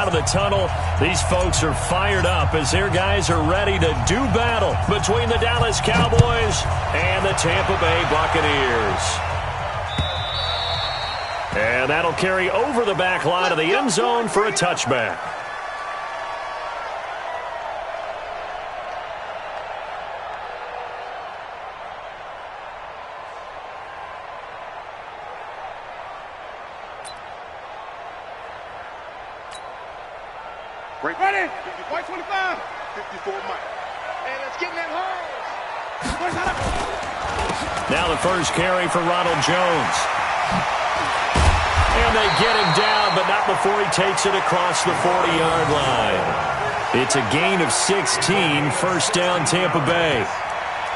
out of the tunnel. These folks are fired up as their guys are ready to do battle between the Dallas Cowboys and the Tampa Bay Buccaneers. And that'll carry over the back line of the end zone for a touchback. Break ready. White 25. 54 Mike. And it's getting that home. Now the first carry for Ronald Jones. And they get him down, but not before he takes it across the 40-yard line. It's a gain of 16, first down Tampa Bay.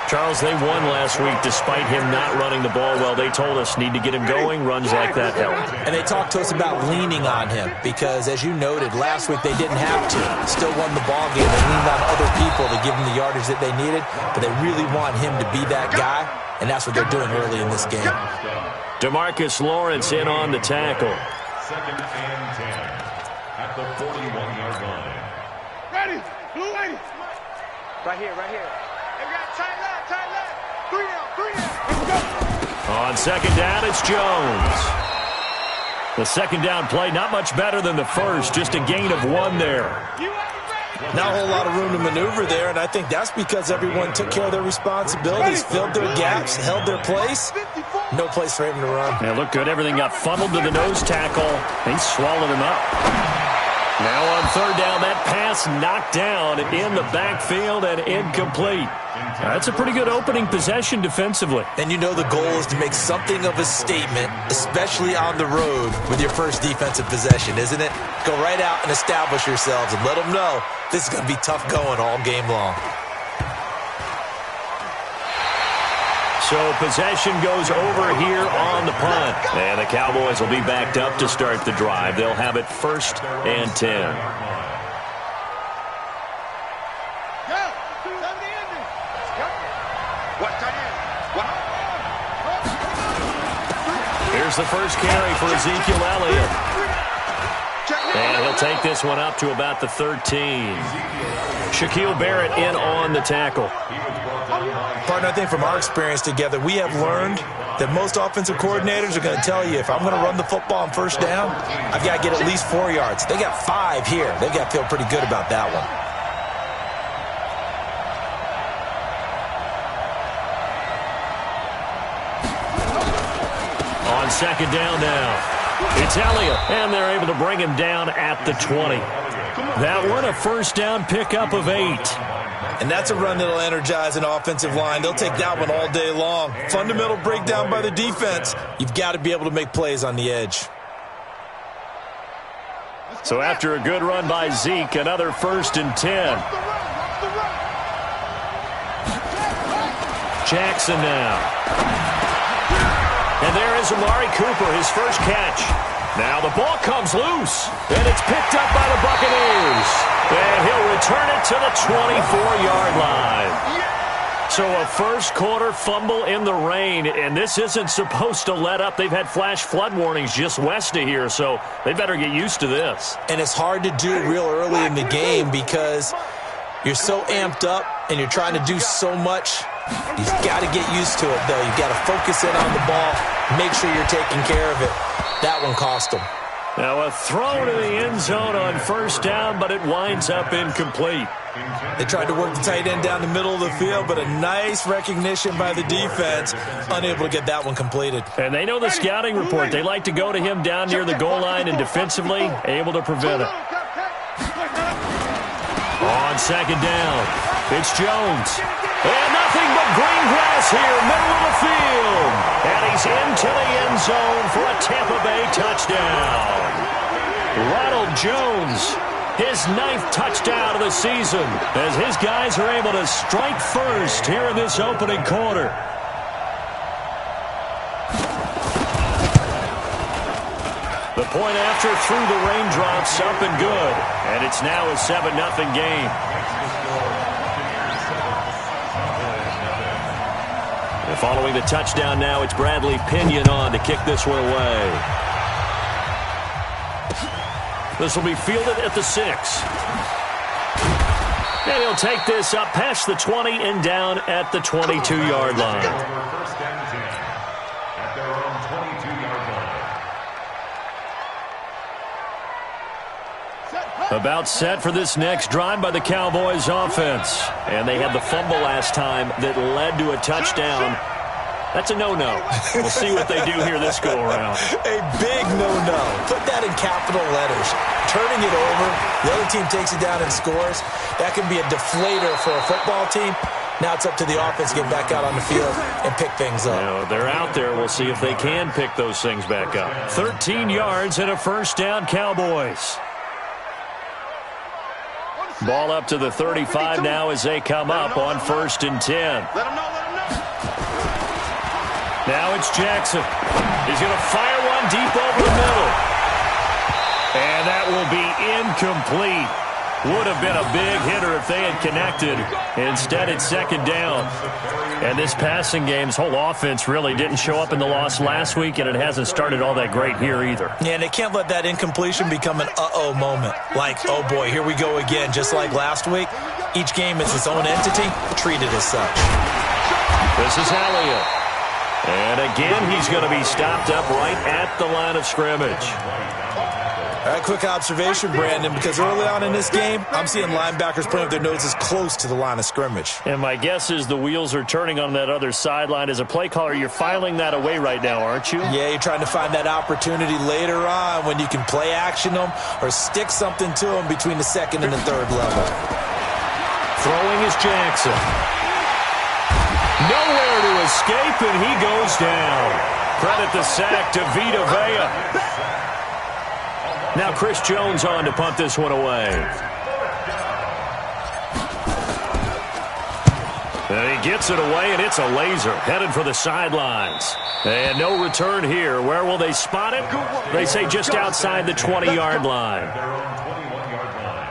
Charles, they won last week despite him not running the ball well. They told us need to get him going. Runs like that help. And they talked to us about leaning on him because, as you noted, last week they didn't have to. Still won the ball game. They leaned on other people to give them the yardage that they needed, but they really want him to be that guy, and that's what they're doing early in this game. DeMarcus Lawrence in on the tackle. Second and 10 at the 41-yard line. Ready. Blue lady. Right here, right here. They got tight left. 3 down. On second down, it's Jones. The second down play, not much better than the first, just a gain of 1 there. Not a whole lot of room to maneuver there, and I think that's because everyone took care of their responsibilities, filled their gaps, held their place. No place for him to run. Yeah, looked good. Everything got funneled to the nose tackle. He swallowed him up. Now on third down, that pass knocked down in the backfield and incomplete. That's a pretty good opening possession defensively. And you know the goal is to make something of a statement, especially on the road with your first defensive possession, isn't it? Go right out and establish yourselves and let them know this is going to be tough going all game long. So possession goes over here on the punt. And the Cowboys will be backed up to start the drive. They'll have it first and 10. Here's the first carry for Ezekiel Elliott. And he'll take this one up to about the 13. Shaquille Barrett in on the tackle. Partner, I think from our experience together, we have learned that most offensive coordinators are going to tell you, if I'm going to run the football on first down, I've got to get at least 4 yards. They got 5 here. They've got to feel pretty good about that one. On second down now. It's Elliott, and they're able to bring him down at the 20. That one, a first down pickup of 8. And that's a run that'll energize an offensive line. They'll take that one all day long. Fundamental breakdown by the defense. You've got to be able to make plays on the edge. So after a good run by Zeke, another first and 10. Jackson now. And there is Amari Cooper, his first catch. Now the ball comes loose, and it's picked up by the Buccaneers. And he'll return it to the 24-yard line. So a first-quarter fumble in the rain, and this isn't supposed to let up. They've had flash flood warnings just west of here, so they better get used to this. And it's hard to do real early in the game because you're so amped up and you're trying to do so much. You've got to get used to it, though. You've got to focus in on the ball, make sure you're taking care of it. That one cost them. Now a throw to the end zone on first down, but it winds up incomplete. They tried to work the tight end down the middle of the field, but a nice recognition by the defense, unable to get that one completed. And they know the scouting report. They like to go to him down near the goal line, and defensively, able to prevent it. On second down, it's Jones. And nothing but green grass here, middle of the field. And he's into the end zone for a Tampa Bay touchdown. Ronald Jones, his 9th touchdown of the season, as his guys are able to strike first here in this opening quarter. The point after through the raindrops, up and good. And it's now a 7-0 game. And following the touchdown now, it's Bradley Pinion on to kick this one away. This will be fielded at the 6. And he'll take this up past the 20 and down at the 22-yard line. First and 10 at their own 22-yard line. About set for this next drive by the Cowboys offense. And they had the fumble last time that led to a touchdown. That's a no-no. We'll see what they do here this go-around. A big no-no. Put that in capital letters. Turning it over, the other team takes it down and scores. That can be a deflator for a football team. Now it's up to the offense to get back out on the field and pick things up. You know, they're out there. We'll see if they can pick those things back up. 13 yards and a first down, Cowboys. Ball up to the 35 now as they come up on 1st and 10. Now it's Jackson. He's going to fire one deep over the middle. And that will be incomplete. Would have been a big hitter if they had connected. Instead, it's 2nd down. And this passing game's whole offense really didn't show up in the loss last week, and it hasn't started all that great here either. Yeah, and they can't let that incompletion become an uh-oh moment. Like, oh boy, here we go again. Just like last week, each game is its own entity, treated as such. This is Elliott. And again, he's going to be stopped up right at the line of scrimmage. All right, quick observation, Brandon, because early on in this game, I'm seeing linebackers putting up their noses close to the line of scrimmage. And my guess is the wheels are turning on that other sideline. As a play caller, you're filing that away right now, aren't you? Yeah, you're trying to find that opportunity later on when you can play action them or stick something to them between the 2nd and the 3rd level. Throwing is Jackson. Nowhere to escape, and he goes down. Credit the sack to Vita Vea. Now Chris Jones on to punt this one away. And he gets it away, and it's a laser headed for the sidelines. And no return here. Where will they spot it? They say just outside the 20-yard line. Their own 21-yard line.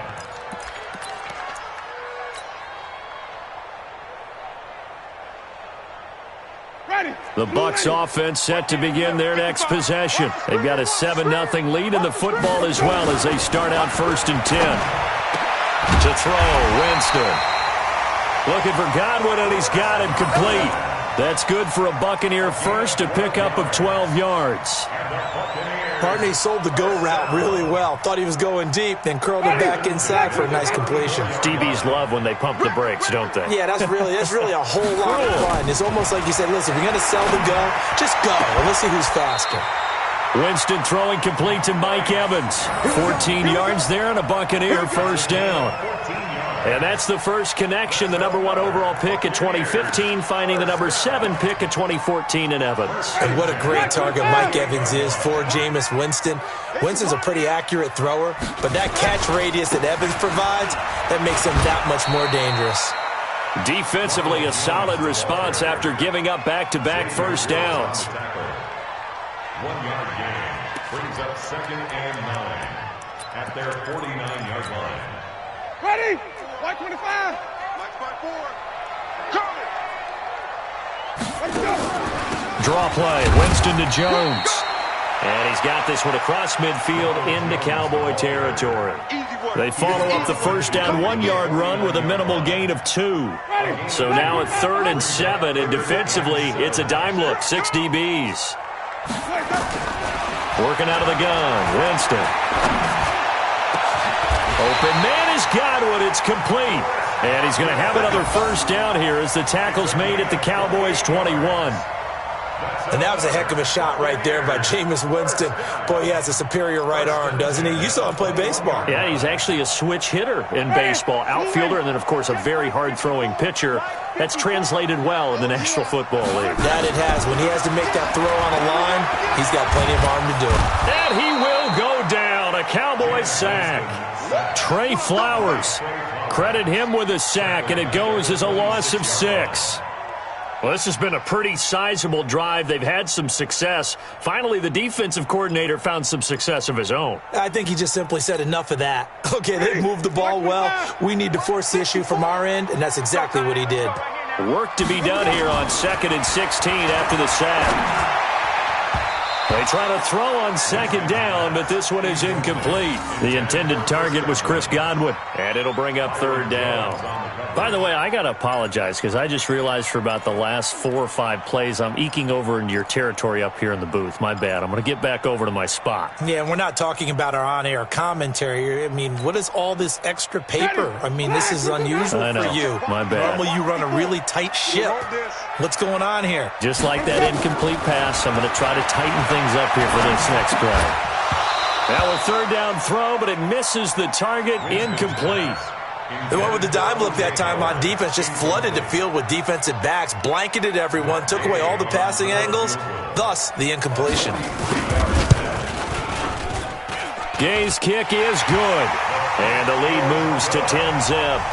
The Bucs offense set to begin their next possession. They've got a 7-0 lead in the football as well as they start out 1st and 10. To throw, Winston. Looking for Godwin, and he's got him complete. That's good for a Buccaneer first, a pickup of 12 yards. Partney sold the go route really well. Thought he was going deep, then curled it back inside for a nice completion. DBs love when they pump the brakes, don't they? Yeah, that's really a whole lot of fun. It's almost like you said, listen, if you're going to sell the go, just go. And let's see who's faster. Winston throwing complete to Mike Evans. 14 yards there and a Buccaneer first down. And that's the first connection, the number 1 overall pick in 2015, finding the number 7 pick in 2014 in Evans. And what a great target Mike Evans is for Jameis Winston. Winston's a pretty accurate thrower, but that catch radius that Evans provides, that makes him that much more dangerous. Defensively, a solid response after giving up back-to-back first downs. 1-yard gain brings up 2nd and 9 at their 49-yard line. Ready? White 25. Black spot 4. Coming. Let's go. Draw play. Winston to Jones. And he's got this one across midfield into Cowboy territory. They follow up the first down 1-yard run with a minimal gain of 2. So now at 3rd and 7, and defensively, it's a dime look. 6 DBs. Working out of the gun. Winston. Open man is Godwin. It's complete. And he's going to have another first down here as the tackle's made at the Cowboys' 21. And that was a heck of a shot right there by Jameis Winston. Boy, he has a superior right arm, doesn't he? You saw him play baseball. Yeah, he's actually a switch hitter in baseball. Outfielder and then, of course, a very hard-throwing pitcher. That's translated well in the National Football League. That it has. When he has to make that throw on a line, he's got plenty of arm to do it. And he will go down. A Cowboys sack. Trey Flowers. Credit him with a sack, and it goes as a loss of 6. Well, this has been a pretty sizable drive. They've had some success. Finally, the defensive coordinator found some success of his own. I think he just simply said enough of that. Okay, they moved the ball well. We need to force the issue from our end, and that's exactly what he did. Work to be done here on 2nd and 16 after the sack. They try to throw on second down, but this one is incomplete. The intended target was Chris Godwin, and it'll bring up third down. By the way, I got to apologize because I just realized for about the last 4 or 5 plays, I'm eking over into your territory up here in the booth. My bad. I'm going to get back over to my spot. Yeah, we're not talking about our on-air commentary. I mean, what is all this extra paper? I mean, this is unusual for you. My bad. Normally you run a really tight ship. What's going on here? Just like that incomplete pass, I'm going to try to tighten things up here for this next play. Now a third down throw, but it misses the target. Incomplete. They went with the dime look that time on defense, just flooded the field with defensive backs, blanketed everyone, took away all the passing angles, thus the incompletion. Gay's kick is good, and the lead moves to 10-zip.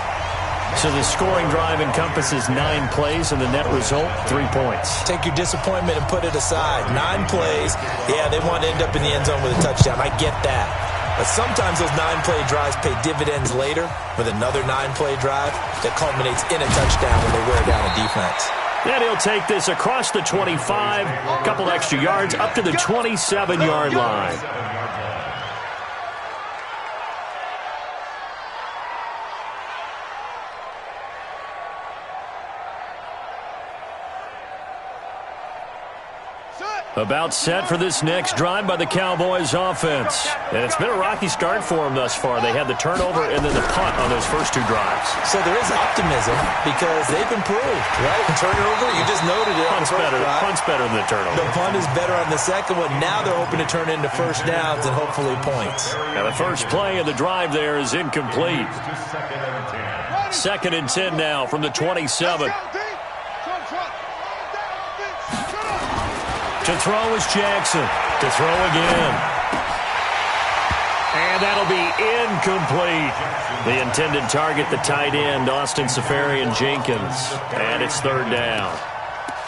So the scoring drive encompasses 9 plays, and the net result, 3 points. Take your disappointment and put it aside. 9 plays, yeah, they want to end up in the end zone with a touchdown. I get that. But sometimes those 9-play drives pay dividends later with another 9-play drive that culminates in a touchdown when they wear down a defense. And he'll take this across the 25, a couple extra yards, up to the 27-yard line. About set for this next drive by the Cowboys offense. And it's been a rocky start for them thus far. They had the turnover and then the punt on those first 2 drives. So there is optimism because they've improved, right? Turnover, you just noted it. Punt's better than the turnover. The punt is better on the second one. Now they're hoping to turn into first downs and hopefully points. Now the first play of the drive there is incomplete. 2nd and 10 now from the 27. To throw is Jackson. To throw again. And that'll be incomplete. The intended target, the tight end, Austin Seferian-Jenkins. And it's third down.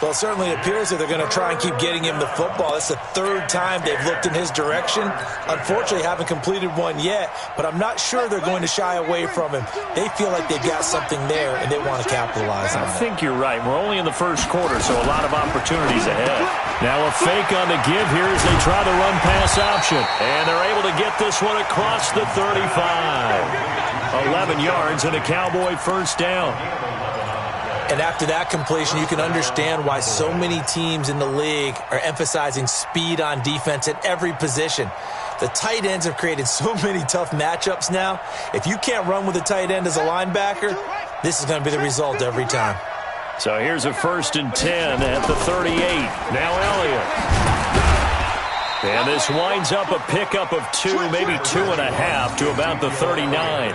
Well, it certainly appears that they're going to try and keep getting him the football. That's the 3rd time they've looked in his direction. Unfortunately, haven't completed one yet, but I'm not sure they're going to shy away from him. They feel like they've got something there, and they want to capitalize on it. I think you're right. We're only in the first quarter, so a lot of opportunities ahead. Now a fake on the give here as they try the run-pass option. And they're able to get this one across the 35. 11 yards and a Cowboy first down. And after that completion, you can understand why so many teams in the league are emphasizing speed on defense at every position. The tight ends have created so many tough matchups now. If you can't run with a tight end as a linebacker, this is going to be the result every time. So here's a 1st and 10 at the 38. Now Elliott. And this winds up a pickup of 2, maybe 2.5 to about the 39.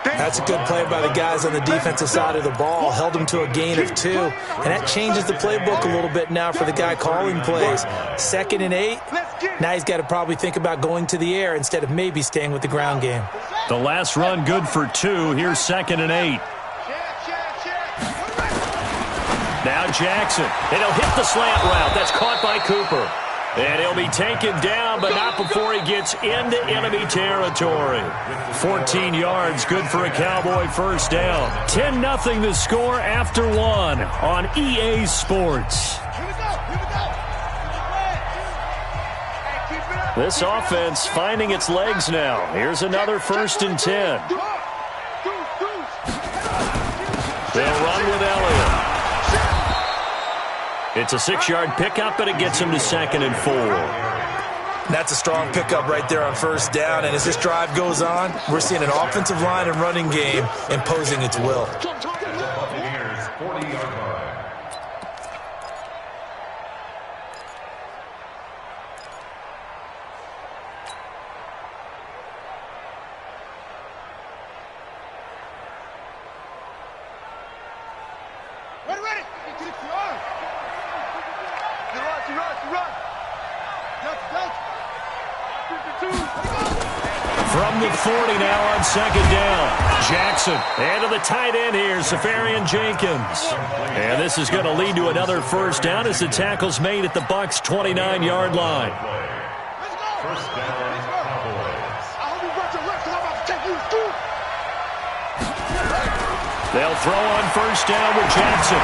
That's a good play by the guys on the defensive side of the ball. Held them to a gain of 2. And that changes the playbook a little bit now for the guy calling plays. 2nd and 8. Now he's got to probably think about going to the air instead of maybe staying with the ground game. The last run good for 2. Here's 2nd and 8. Now Jackson. And he'll hit the slant route. That's caught by Cooper. And he'll be taken down, but not before he gets into enemy territory. 14 yards, good for a Cowboy first down. 10-0 the score after 1 on EA Sports. This offense finding its legs now. Here's another 1st and 10. They'll run with Elliott. It's a 6-yard pickup, and it gets him to 2nd and 4. That's a strong pickup right there on first down. And as this drive goes on, we're seeing an offensive line and running game imposing its will. From the 40 now on 2nd down. Jackson. And to the tight end here, Seferian-Jenkins. And this is going to lead to another first down as the tackle's made at the Bucs' 29-yard line. First down, Cowboys. They'll throw on first down with Jackson.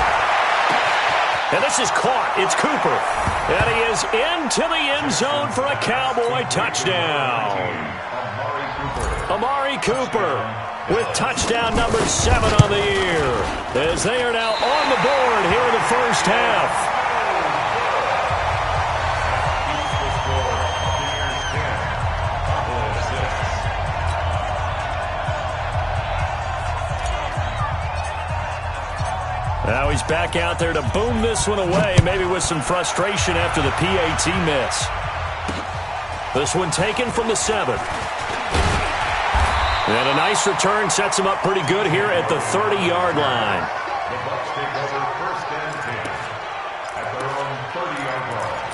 And this is caught. It's Cooper. And he is into the end zone for a Cowboy touchdown. Amari Cooper with touchdown number 7 on the year, as they are now on the board here in the first half. Now he's back out there to boom this one away, maybe with some frustration after the PAT miss. This one taken from the 7. And a nice return sets him up pretty good here at the 30-yard line. The Bucs take over first and 10 at their own 30-yard line.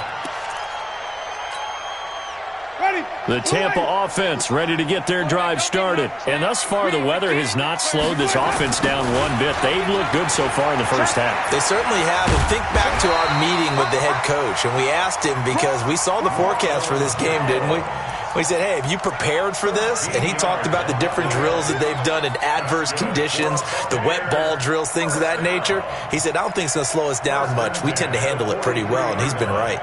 Ready. The Tampa offense ready to get their drive started. And thus far, the weather has not slowed this offense down one bit. They've looked good so far in the first half. They certainly have. And think back to our meeting with the head coach. And we asked him, because we saw the forecast for this game, didn't we? We said, hey, have you prepared for this? And he talked about the different drills that they've done in adverse conditions, the wet ball drills, things of that nature. He said, I don't think it's going to slow us down much. We tend to handle it pretty well, and he's been right.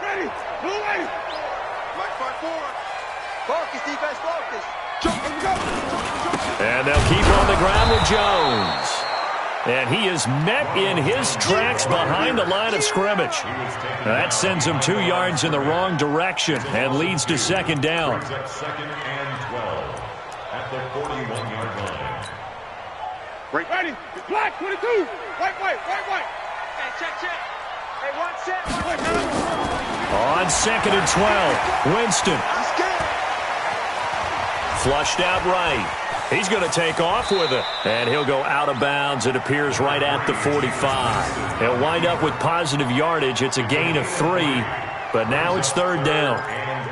Ready. Blue light. Black 5-4. Focus, defense, focus. Jump, go. And they'll keep on the ground with Jones. And he is met in his tracks behind the line of scrimmage. That sends him 2 yards in the wrong direction and leads to second down. Brings up second and 12 at the 41-yard line. Break. Ready. Black 22. White. Hey, check. Hey, 1 set. On second and 12, Winston. Flushed out right. He's going to take off with it. And he'll go out of bounds, it appears, right at the 45. He'll wind up with positive yardage. It's a gain of 3, but now it's third down.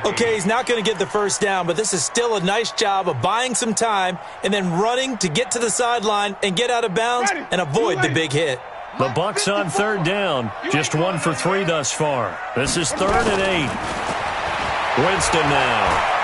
Okay, he's not going to get the first down, but this is still a nice job of buying some time and then running to get to the sideline and get out of bounds and avoid the big hit. The Bucs on third down, just 1 for 3 thus far. This is 3rd and 8. Winston now.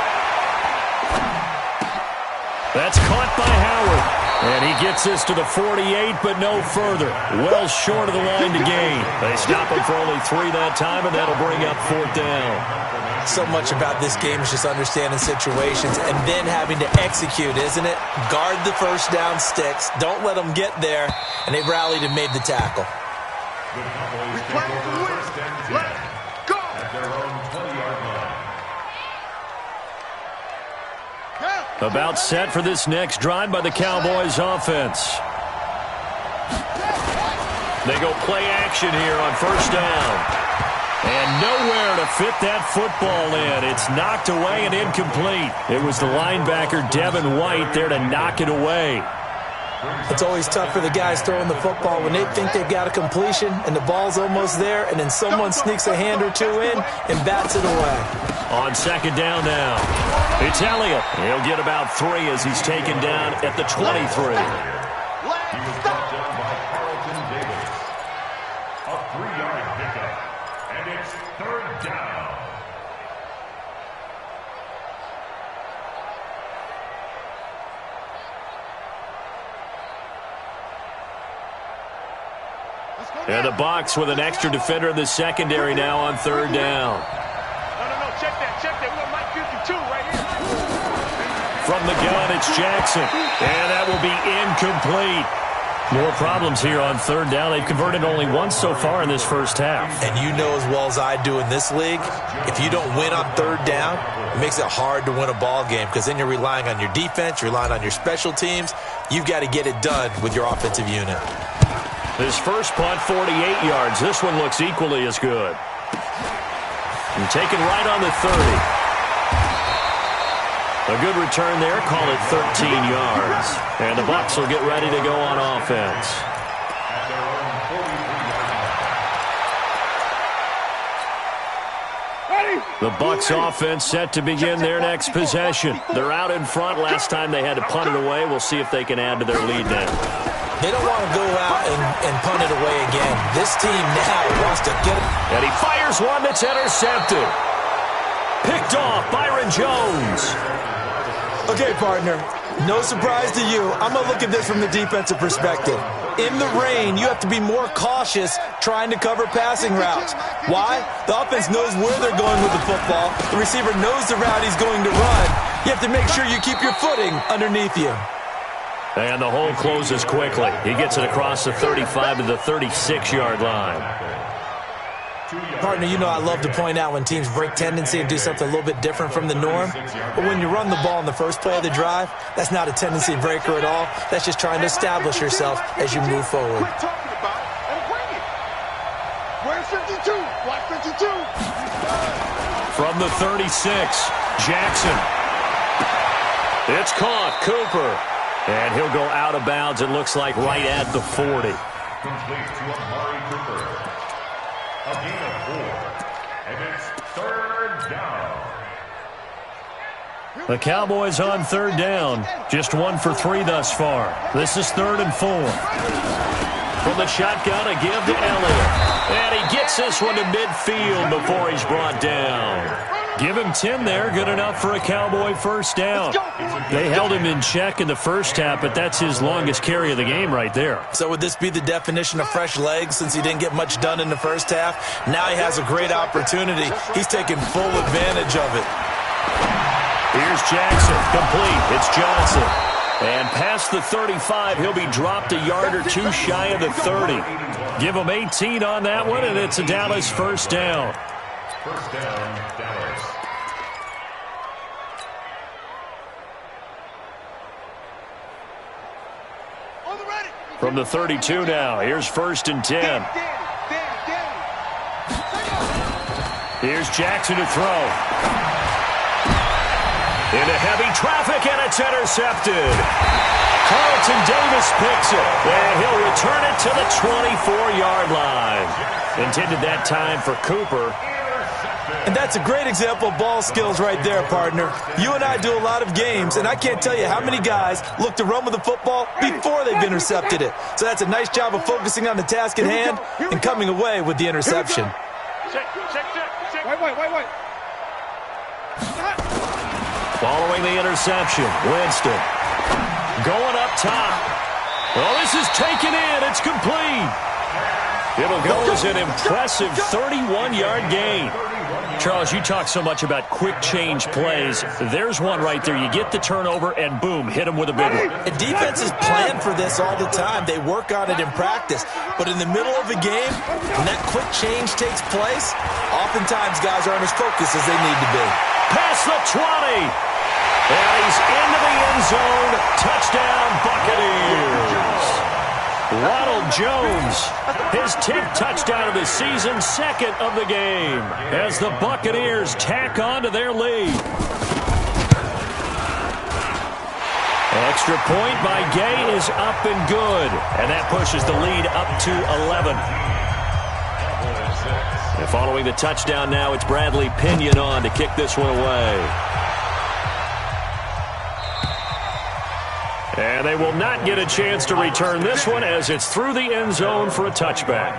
That's caught by Howard. And he gets this to the 48, but no further. Well short of the line to gain. They stop him for only 3 that time, and that'll bring up 4th down. So much about this game is just understanding situations and then having to execute, isn't it? Guard the first down sticks. Don't let them get there. And they rallied and made the tackle. The Cowboys take over first and 10 at their own 20-yard line. About set for this next drive by the Cowboys offense. They go play action here on first down. And nowhere to fit that football in. It's knocked away and incomplete. It was the linebacker, Devin White, there to knock it away. It's always tough for the guys throwing the football when they think they've got a completion and the ball's almost there, and then someone sneaks a hand or two in and bats it away. On second down now, it's Elliott. He'll get about 3 as he's taken down at the 23. He was brought down by Carlton Davis. A 3-yard pickup, and it's third down. And the Bucs with an extra defender in the secondary now on third down. No, check that. We got Mike 52 right here. From the gun, it's Jackson. And that will be incomplete. More problems here on third down. They've converted only once so far in this first half. And you know as well as I do in this league, if you don't win on third down, it makes it hard to win a ball game because then you're relying on your defense, you're relying on your special teams. You've got to get it done with your offensive unit. His first punt, 48 yards. This one looks equally as good. And taken right on the 30. A good return there. Call it 13 yards. And the Bucs will get ready to go on offense. The Bucs offense set to begin their next possession. They're out in front. Last time they had to punt it away. We'll see if they can add to their lead now. They don't want to go out and punt it away again. This team now wants to get it. And he fires one that's intercepted. Picked off Byron Jones. Okay, partner, no surprise to you. I'm going to look at this from the defensive perspective. In the rain, you have to be more cautious trying to cover passing routes. Why? The offense knows where they're going with the football. The receiver knows the route he's going to run. You have to make sure you keep your footing underneath you. And the hole closes quickly. He gets it across the 35 to the 36-yard line. Partner, you know I love to point out when teams break tendency and do something a little bit different from the norm. But when you run the ball in the first play of the drive, that's not a tendency breaker at all. That's just trying to establish yourself as you move forward. Quit talking about it and bring it. Where's 52? Watch 52. From the 36, Jackson. It's caught, Cooper. And he'll go out of bounds, it looks like, right at the 40. Complete to Amari Cooper. A gain of 4. And it's 3rd down. The Cowboys on 3rd down. Just 1 for 3 thus far. This is 3rd and 4. From the shotgun, a give to Elliott. And he gets this one to midfield before he's brought down. Give him 10 there. Good enough for a Cowboy first down. They held him in check in the first half, but that's his longest carry of the game right there. So would this be the definition of fresh legs since he didn't get much done in the first half? Now he has a great opportunity. He's taking full advantage of it. Here's Jackson. Complete. It's Johnson. And past the 35, he'll be dropped a yard or two shy of the 30. Give him 18 on that one, and it's a Dallas first down. First down, Dallas. On the ready. From the 32 now, here's 1st and 10. Here's Jackson to throw. Into heavy traffic, and it's intercepted. Carlton Davis picks it, and he'll return it to the 24-yard line. Intended that time for Cooper. And that's a great example of ball skills right there, partner. You and I do a lot of games, and I can't tell you how many guys look to run with the football before they've intercepted it. So that's a nice job of focusing on the task at hand and coming away with the interception. Wait. Following the interception, Winston going up top. Well, this is taken in. It's complete. It'll go as an impressive 31-yard gain. Charles, you talk so much about quick change plays. There's one right there. You get the turnover, and boom, hit them with a big one. And defenses plan for this all the time. They work on it in practice. But in the middle of a game, when that quick change takes place, oftentimes guys aren't as focused as they need to be. Past the 20. And he's into the end zone. Touchdown, Buccaneers. Ronald Jones, his 10th touchdown of the season, 2nd of the game, as the Buccaneers tack on to their lead. Extra point by Gay is up and good, and that pushes the lead up to 11. And following the touchdown now, it's Bradley Pinion on to kick this one away. And they will not get a chance to return this one as it's through the end zone for a touchback.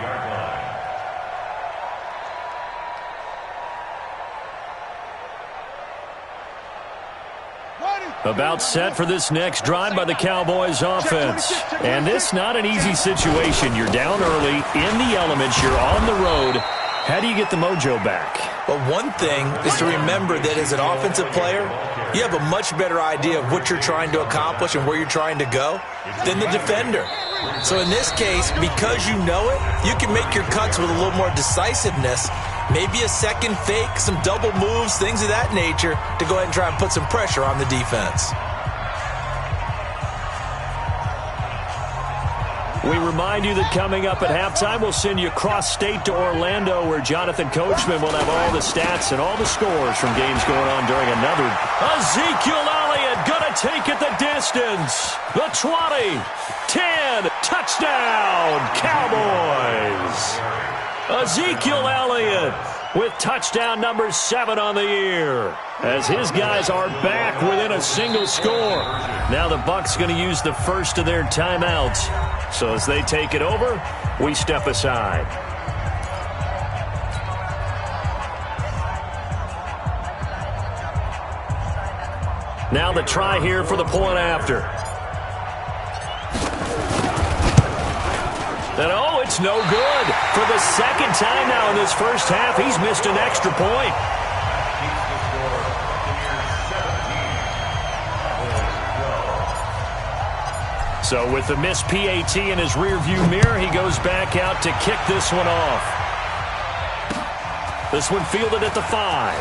About set for this next drive by the Cowboys offense. And this not an easy situation. You're down early, in the elements, you're on the road. How do you get the mojo back? Well, one thing is to remember that as an offensive player, you have a much better idea of what you're trying to accomplish and where you're trying to go than the defender. So in this case, because you know it, you can make your cuts with a little more decisiveness, maybe a second fake, some double moves, things of that nature, to go ahead and try and put some pressure on the defense. We remind you that coming up at halftime, we'll send you cross-state to Orlando, where Jonathan Coachman will have all the stats and all the scores from games going on during another. Ezekiel Elliott gonna take it the distance. The 20, 10, touchdown, Cowboys. Ezekiel Elliott with touchdown number 7 on the year, as his guys are back within a single score. Now the Bucs going to use the first of their timeouts. So as they take it over, we step aside. Now the try here for the point after. And oh, it's no good. For the second time now in this first half, he's missed an extra point. So with the missed PAT in his rearview mirror, he goes back out to kick this one off. This one fielded at the 5.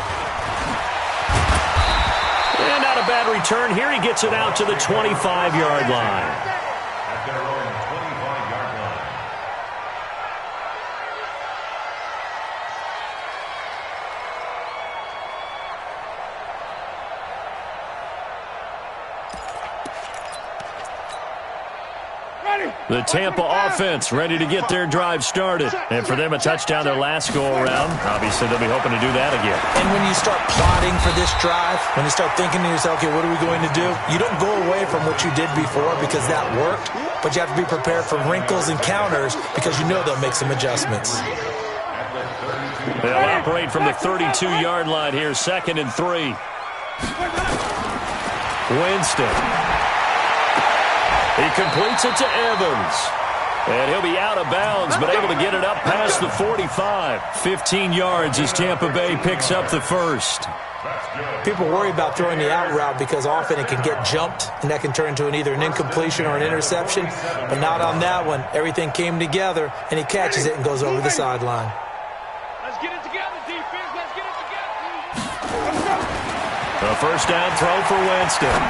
And not a bad return here. He gets it out to the 25-yard line. The Tampa offense ready to get their drive started. And for them, a touchdown their last go-around. Obviously, they'll be hoping to do that again. And when you start plotting for this drive, when you start thinking to yourself, okay, what are we going to do? You don't go away from what you did before because that worked, but you have to be prepared for wrinkles and counters because you know they'll make some adjustments. They'll operate from the 32-yard line here, 2nd and 3. Winston. He completes it to Evans. And he'll be out of bounds, but able to get it up past the 45. 15 yards as Tampa Bay picks up the first. People worry about throwing the out route because often it can get jumped, and that can turn into either an incompletion or an interception. But not on that one. Everything came together, and he catches it and goes over the sideline. Let's get it together, defense. Let's get it together. A first down throw for Winston.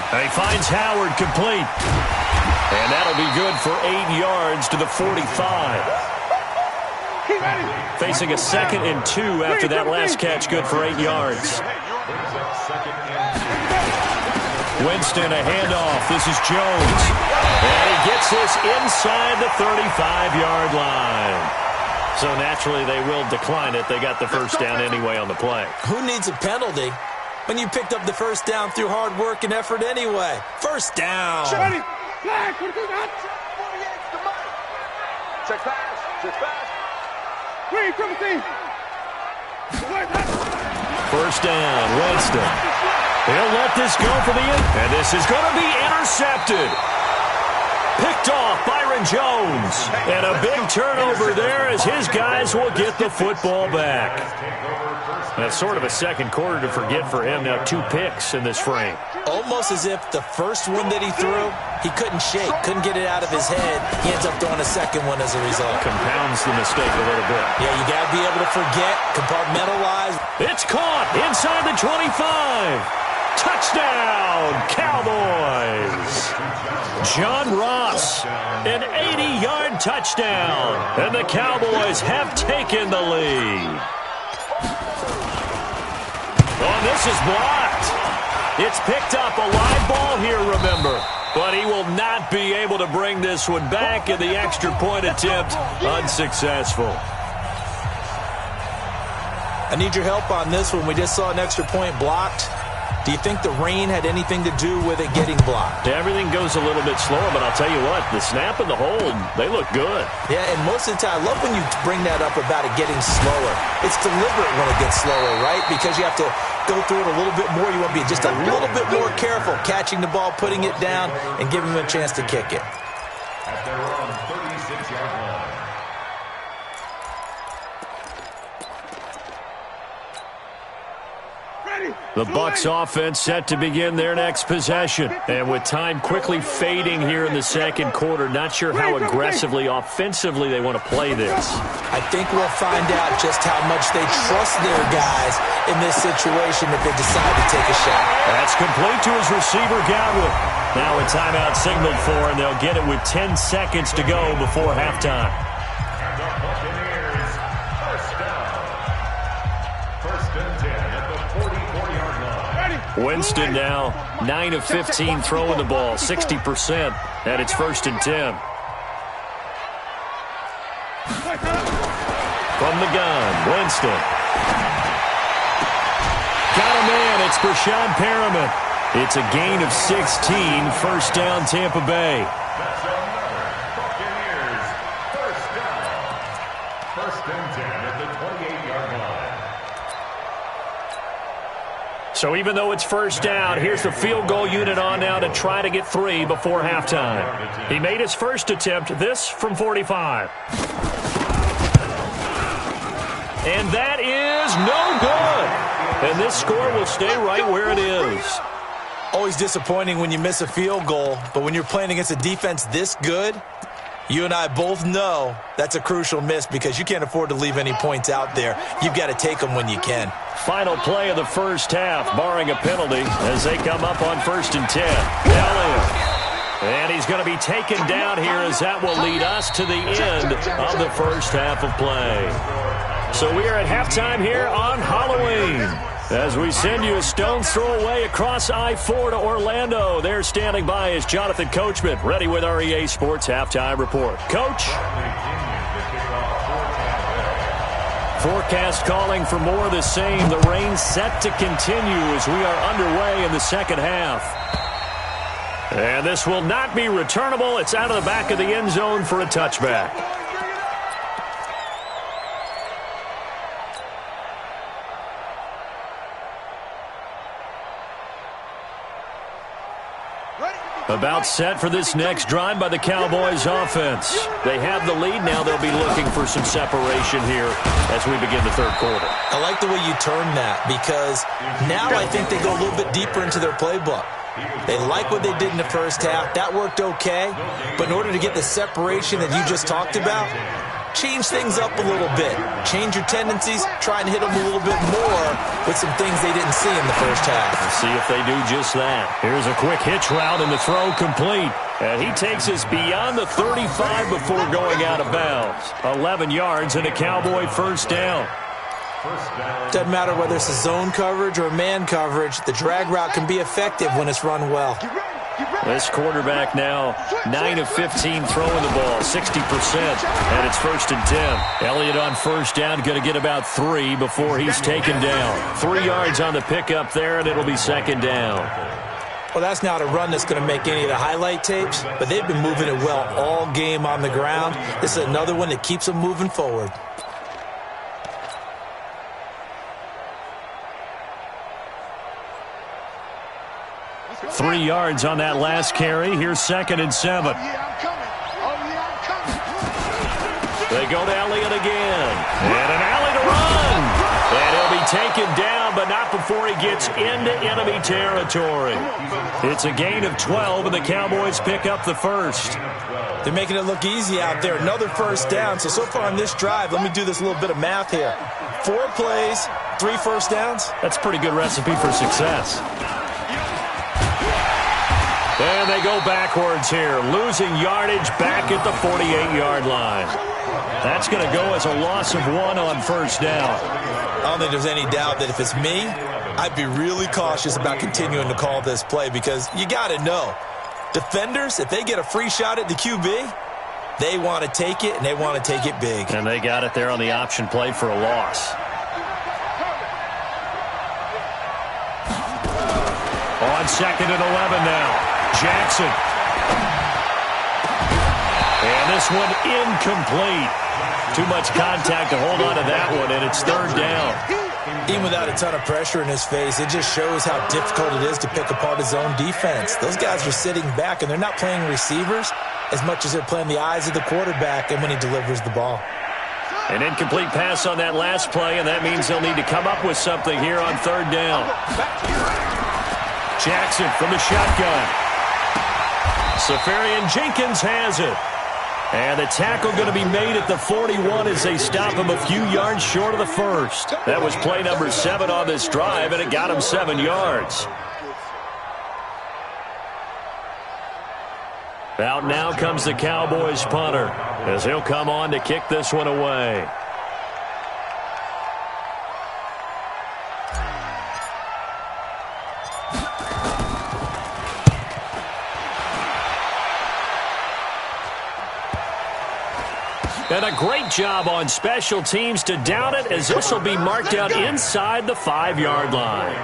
And he finds Howard complete. And that'll be good for 8 yards to the 45. Facing a 2nd and 2 after that last catch, good for 8 yards. Winston, a handoff. This is Jones. And he gets this inside the 35-yard line. So naturally they will decline it. They got the first down anyway on the play. Who needs a penalty when you picked up the first down through hard work and effort anyway? First down. Flag, what is that? Check pass. Check pass. Green, come team. First down, Winston. He'll let this go for the end. And this is going to be intercepted. Picked off Byron Jones. And a big turnover there as his guys will get the football back. That's sort of a second quarter to forget for him. Now 2 picks in this frame. Almost as if the first one that he threw, he couldn't shake, couldn't get it out of his head. He ends up throwing a second one as a result. Compounds the mistake a little bit. Yeah, you got to be able to forget, compartmentalize. It's caught inside the 25. Touchdown, Cowboys. John Ross, an 80-yard touchdown. And the Cowboys have taken the lead. Oh, this is blocked. It's picked up, a live ball here, remember. But he will not be able to bring this one back, and the extra point attempt unsuccessful. I need your help on this one. We just saw an extra point blocked. Do you think the rain had anything to do with it getting blocked? Everything goes a little bit slower, but I'll tell you what, the snap and the hold, they look good. Yeah, and most of the time, I love when you bring that up about it getting slower. It's deliberate when it gets slower, right? Because you have to go through it a little bit more. You want to be just a little bit more careful catching the ball, putting it down, and giving him a chance to kick it. At their own 36-yard line. The Bucs offense set to begin their next possession. And with time quickly fading here in the second quarter, not sure how aggressively, offensively they want to play this. I think we'll find out just how much they trust their guys in this situation if they decide to take a shot. That's complete to his receiver, Godwin. Now a timeout signaled for, and they'll get it with 10 seconds to go before halftime. Winston now 9 of 15 throwing the ball, 60%, and it's 1st and 10. From the gun, Winston. Got a man, it's Brashad Perriman. It's a gain of 16, first down Tampa Bay. That's another Buccaneers first down. 1st and 10 at the 28-yard line. So even though it's first down, here's the field goal unit on now to try to get 3 before halftime. He made his first attempt, this from 45. And that is no good. And this score will stay right where it is. Always disappointing when you miss a field goal, but when you're playing against a defense this good, you and I both know that's a crucial miss because you can't afford to leave any points out there. You've got to take them when you can. Final play of the first half, barring a penalty, as they come up on 1st and 10. Elliott. And he's going to be taken down here as that will lead us to the end of the first half of play. So we are at halftime here on Halloween. As we send you a stone's throw away across I-4 to Orlando. There standing by is Jonathan Coachman, ready with our EA Sports Halftime Report. Coach? Forecast calling for more of the same. The rain set to continue as we are underway in the second half. And this will not be returnable. It's out of the back of the end zone for a touchback. About set for this next drive by the Cowboys offense. They have the lead. Now they'll be looking for some separation here as we begin the third quarter. I like the way you turn that because now I think they go a little bit deeper into their playbook. They like what they did in the first half. That worked okay. But in order to get the separation that you just talked about, change things up a little bit. Change your tendencies. Try and hit them a little bit more with some things they didn't see in the first half. Let's see if they do just that. Here's a quick hitch route and the throw complete. And he takes us beyond the 35 before going out of bounds. 11 yards and a Cowboy first down. Doesn't matter whether it's a zone coverage or man coverage. The drag route can be effective when it's run well. This quarterback now 9 of 15 throwing the ball, 60%, and it's 1st and 10. Elliott on first down, going to get about 3 before he's taken down. 3 yards on the pickup there, and it'll be 2nd down. Well, that's not a run that's going to make any of the highlight tapes, but they've been moving it well all game on the ground. This is another one that keeps them moving forward. Three yards on that last carry. Here's 2nd and 7. They go to Elliott again. And an alley to run. And he'll be taken down, but not before he gets into enemy territory. It's a gain of 12, and the Cowboys pick up the first. They're making it look easy out there. Another first down. So far on this drive, let me do this little bit of math here. 4 plays, 3 first downs. That's a pretty good recipe for success. And they go backwards here, losing yardage back at the 48-yard line. That's going to go as a loss of 1 on first down. I don't think there's any doubt that if it's me, I'd be really cautious about continuing to call this play because you got to know, defenders, if they get a free shot at the QB, they want to take it, and they want to take it big. And they got it there on the option play for a loss. On 2nd and 11 now. Jackson. And this one incomplete. Too much contact to hold on to that one, and it's 3rd down. Even without a ton of pressure in his face, it just shows how difficult it is to pick apart his own defense. Those guys are sitting back, and they're not playing receivers as much as they're playing the eyes of the quarterback and when he delivers the ball. An incomplete pass on that last play, and that means they'll need to come up with something here on 3rd down. Jackson from the shotgun. Safarian Jenkins has it. And the tackle going to be made at the 41 as they stop him a few yards short of the first. That was play number 7 on this drive, and it got him 7 yards. Out now comes the Cowboys punter as he'll come on to kick this one away. And a great job on special teams to down it as this will be marked out inside the 5-yard line.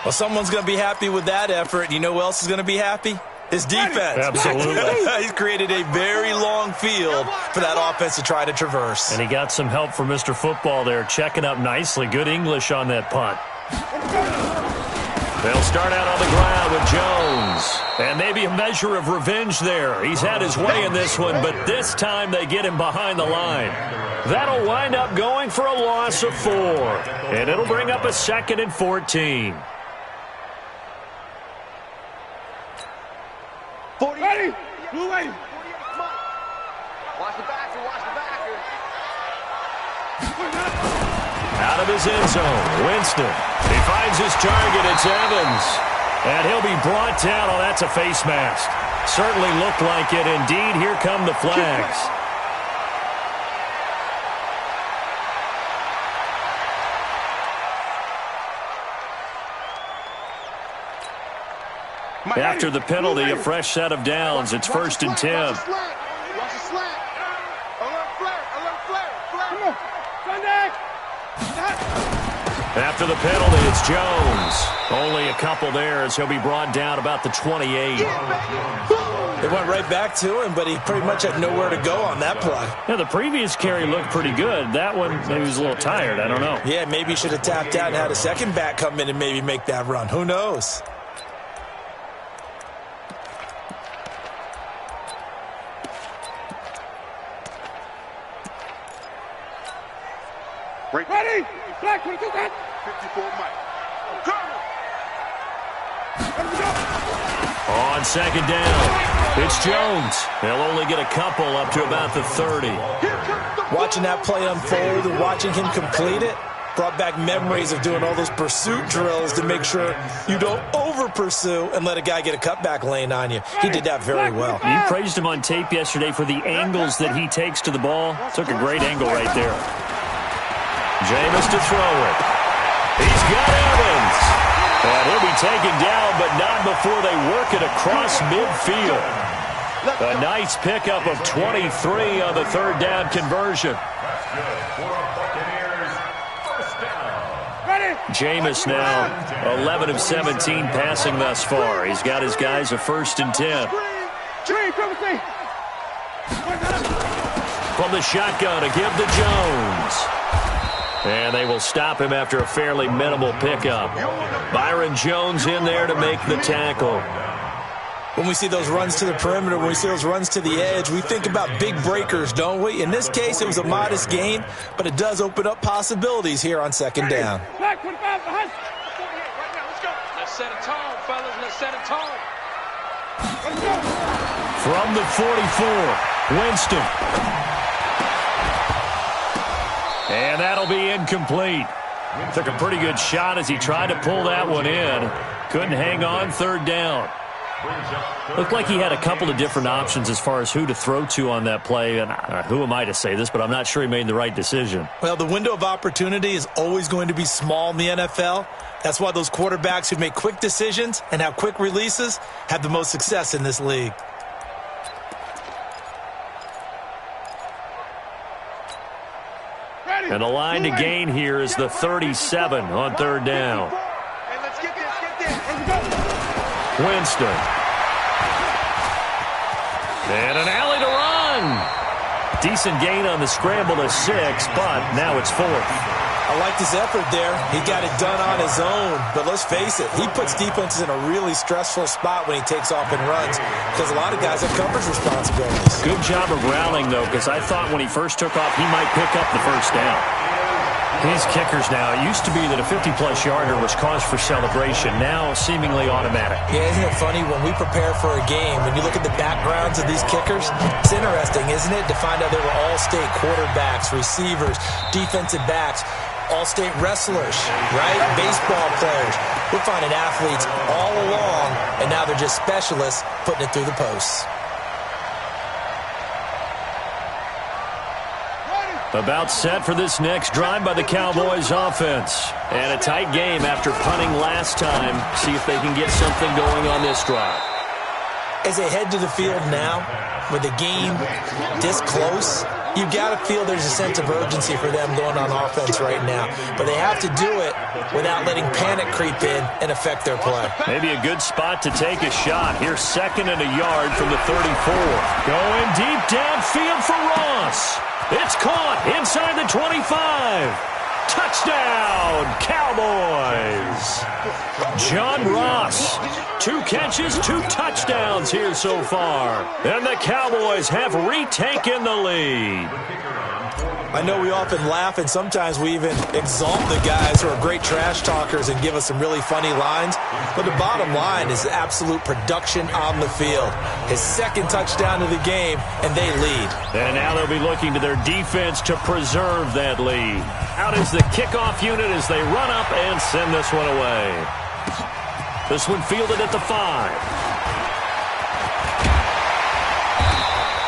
Well, someone's going to be happy with that effort. You know who else is going to be happy? His defense. Absolutely. He's created a very long field for that offense to try to traverse. And he got some help from Mr. Football there, checking up nicely. Good English on that punt. They'll start out on the ground with Jones. And maybe a measure of revenge there. He's had his way in this one, but this time they get him behind the line. That'll wind up going for a loss of 4. And it'll bring up a 2nd and 14. 40. Ready? Blue way. Watch the backer, watch the backer. Out of his end zone, Winston. He finds his target. It's Evans. And he'll be brought down. Oh, that's a face mask. Certainly looked like it. Indeed, here come the flags. After the penalty, a fresh set of downs. It's 1st and 10. Watch the slant. Alert flare. Alert flare. Come on. Sunday. After the penalty, it's Jones. Only a couple there as he'll be brought down about the 28. They went right back to him, but he pretty much had nowhere to go on that play. Yeah, the previous carry looked pretty good. That one, maybe he was a little tired. I don't know. Yeah, maybe he should have tapped out and had a second back come in and maybe make that run. Who knows? Ready? Black 22 cut. 54 Mike. On 2nd down, it's Jones. They'll only get a couple up to about the 30. Watching that play unfold and watching him complete it brought back memories of doing all those pursuit drills to make sure you don't over-pursue and let a guy get a cutback lane on you. He did that very well. You praised him on tape yesterday for the angles that he takes to the ball. Took a great angle right there. Jameis to throw it. He's got Evans. And he'll be taken down, but not before they work it across midfield. A nice pickup of 23 on the 3rd down conversion. Jameis now 11 of 17 passing thus far. He's got his guys a 1st and 10. From the shotgun to give to Jones. And they will stop him after a fairly minimal pickup. Byron Jones in there to make the tackle. When we see those runs to the perimeter, when we see those runs to the edge, we think about big breakers, don't we? In this case, it was a modest gain, but it does open up possibilities here on 2nd down. Let's set a tone, fellas. Let's set a tone. From the 44, Winston. And that'll be incomplete. Took a pretty good shot as he tried to pull that one in. Couldn't hang on 3rd down. Looked like he had a couple of different options as far as who to throw to on that play. And who am I to say this, but I'm not sure he made the right decision. Well, the window of opportunity is always going to be small in the NFL. That's why those quarterbacks who make quick decisions and have quick releases have the most success in this league. And the line to gain here is the 37 on 3rd down. Hey, let's get this. Winston. And an alley to run. Decent gain on the scramble to 6, but now it's 4th. I liked his effort there. He got it done on his own. But let's face it, he puts defenses in a really stressful spot when he takes off and runs because a lot of guys have coverage responsibilities. Good job of rallying, though, because I thought when he first took off, he might pick up the 1st down. These kickers now, it used to be that a 50-plus yarder was cause for celebration. Now, seemingly automatic. Yeah, isn't it funny? When we prepare for a game, when you look at the backgrounds of these kickers, it's interesting, isn't it, to find out they were all-state quarterbacks, receivers, defensive backs, all-state wrestlers, right? Baseball players. We're finding athletes all along, and now they're just specialists putting it through the posts. About set for this next drive by the Cowboys offense. And a tight game after punting last time. See if they can get something going on this drive. As they head to the field now, with the game this close, you've got to feel there's a sense of urgency for them going on offense right now. But they have to do it without letting panic creep in and affect their play. Maybe a good spot to take a shot. Here's 2nd and a yard from the 34. Going deep downfield for Ross. It's caught inside the 25. Touchdown, Cowboys! John Ross, 2 catches, 2 touchdowns here so far. And the Cowboys have retaken the lead. I know we often laugh, and sometimes we even exalt the guys who are great trash talkers and give us some really funny lines. But the bottom line is absolute production on the field. His 2nd touchdown of the game, and they lead. And now they'll be looking to their defense to preserve that lead. Out is the kickoff unit as they run up and send this one away. This one fielded at the 5.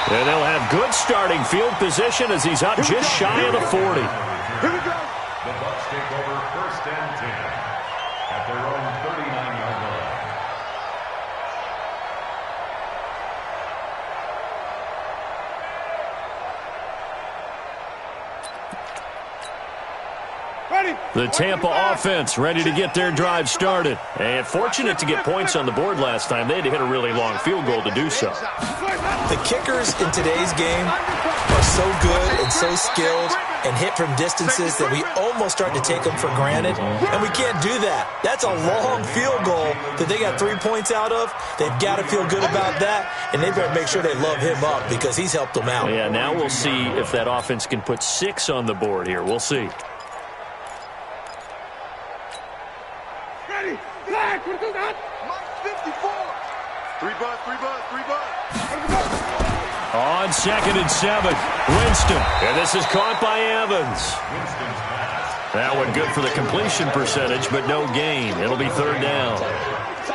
And they'll have good starting field position as he's up just shy of the 40. Here we go. The Bucs take over 1st and 10 at their own 39-yard line. Ready. The Tampa offense ready to get their drive started. And fortunate to get points on the board last time. They had to hit a really long field goal to do so. The kickers in today's game are so good and so skilled and hit from distances that we almost start to take them for granted. And we can't do that. That's a long field goal that they got 3 points out of. They've got to feel good about that, and they better make sure they love him up because he's helped them out. Yeah, now we'll see if that offense can put 6 on the board here. We'll see. Ready. Flag. 22 got. Mike 54. 3 bucks, 3 bucks, 3 bucks. On 2nd and 7, Winston. And this is caught by Evans. That one good for the completion percentage, but no gain. It'll be 3rd down.